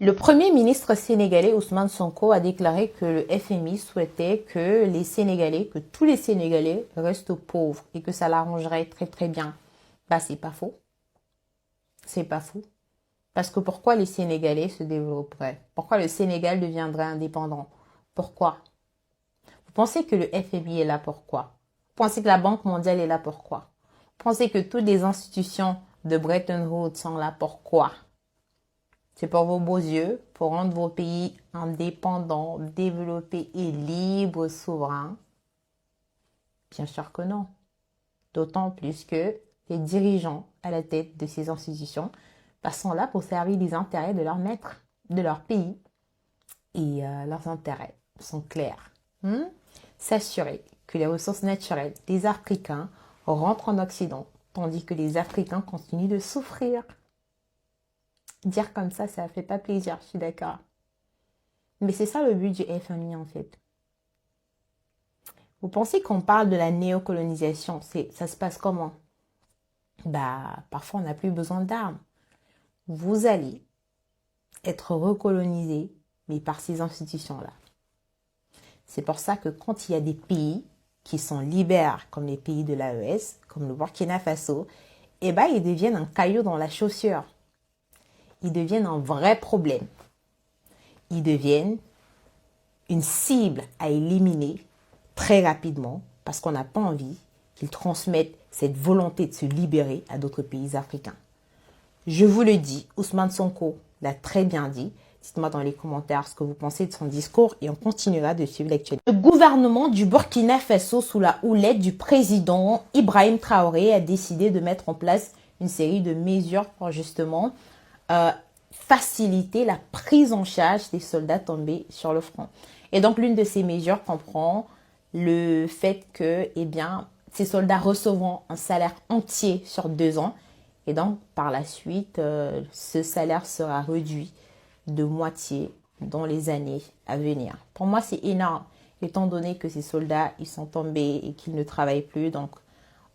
Le Premier ministre sénégalais Ousmane Sonko a déclaré que le FMI souhaitait que que tous les Sénégalais restent pauvres et que ça l'arrangerait très très bien. Bah c'est pas faux, c'est pas faux. Parce que pourquoi les Sénégalais se développeraient? Pourquoi le Sénégal deviendrait indépendant? Pourquoi? Vous pensez que le FMI est là pourquoi? Vous pensez que la Banque mondiale est là pourquoi? Vous pensez que toutes les institutions de Bretton Woods sont là pourquoi? C'est pour vos beaux yeux, pour rendre vos pays indépendants, développés et libres, souverains? Bien sûr que non. D'autant plus que les dirigeants à la tête de ces institutions sont là pour servir les intérêts de leur maître, de leur pays. Et leurs intérêts sont clairs. S'assurer que les ressources naturelles des Africains rentrent en Occident, tandis que les Africains continuent de souffrir. Dire comme ça fait pas plaisir, je suis d'accord. Mais c'est ça le but du FMI en fait. Vous pensez qu'on parle de la néocolonisation, ça se passe comment? Bah, parfois on n'a plus besoin d'armes. Vous allez être recolonisé, mais par ces institutions-là. C'est pour ça que quand il y a des pays qui sont libères, comme les pays de l'AES, comme le Burkina Faso, eh ben, ils deviennent un caillou dans la chaussure. Ils deviennent un vrai problème. Ils deviennent une cible à éliminer très rapidement parce qu'on n'a pas envie qu'ils transmettent cette volonté de se libérer à d'autres pays africains. Je vous le dis, Ousmane Sonko l'a très bien dit. Dites-moi dans les commentaires ce que vous pensez de son discours et on continuera de suivre l'actualité. Le gouvernement du Burkina Faso, sous la houlette du président Ibrahim Traoré, a décidé de mettre en place une série de mesures pour justement faciliter la prise en charge des soldats tombés sur le front. Et donc, l'une de ces mesures comprend le fait que, ces soldats recevront un salaire entier sur 2 ans. Et donc, par la suite, ce salaire sera réduit de moitié dans les années à venir. Pour moi, c'est énorme, étant donné que ces soldats, ils sont tombés et qu'ils ne travaillent plus. Donc,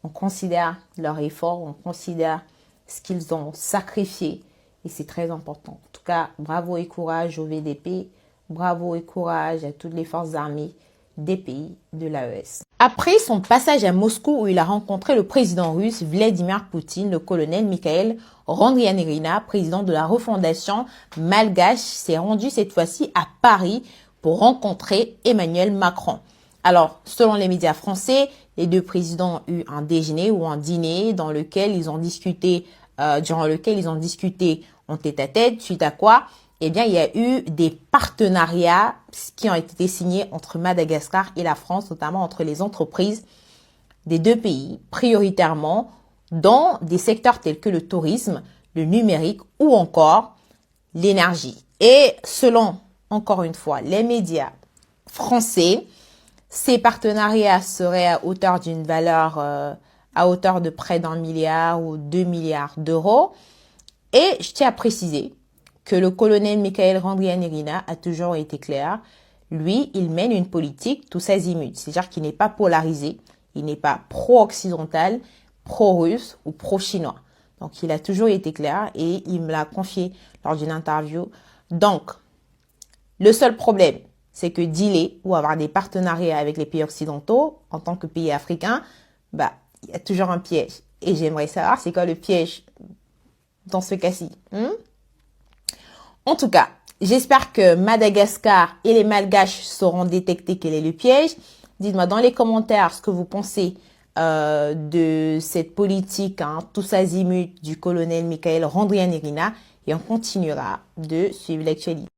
on considère leur effort, on considère ce qu'ils ont sacrifié. Et c'est très important. En tout cas, bravo et courage au VDP. Bravo et courage à toutes les forces armées des pays de l'AES. Après son passage à Moscou où il a rencontré le président russe Vladimir Poutine, le colonel Mikhail Randrianirina, président de la refondation malgache, s'est rendu cette fois-ci à Paris pour rencontrer Emmanuel Macron. Alors, selon les médias français, les deux présidents ont eu un déjeuner ou un dîner dans lequel ils ont discuté, en tête-à-tête, suite à quoi, il y a eu des partenariats qui ont été signés entre Madagascar et la France, notamment entre les entreprises des deux pays, prioritairement dans des secteurs tels que le tourisme, le numérique ou encore l'énergie. Et selon, encore une fois, les médias français, ces partenariats seraient à hauteur d'une valeur à hauteur de près d'1 milliard ou 2 milliards d'euros. Et je tiens à préciser que le colonel Mikhail Randrianirina a toujours été clair. Lui, il mène une politique tous azimuts. C'est-à-dire qu'il n'est pas polarisé, il n'est pas pro-occidental, pro-russe ou pro-chinois. Donc, il a toujours été clair et il me l'a confié lors d'une interview. Donc, le seul problème, c'est que dealer ou avoir des partenariats avec les pays occidentaux, en tant que pays africains, il y a toujours un piège. Et j'aimerais savoir c'est quoi le piège dans ce cas-ci. En tout cas, j'espère que Madagascar et les Malgaches sauront détecter quel est le piège. Dites-moi dans les commentaires ce que vous pensez de cette politique tous azimuts du colonel Mikhail Randrianirina et on continuera de suivre l'actualité.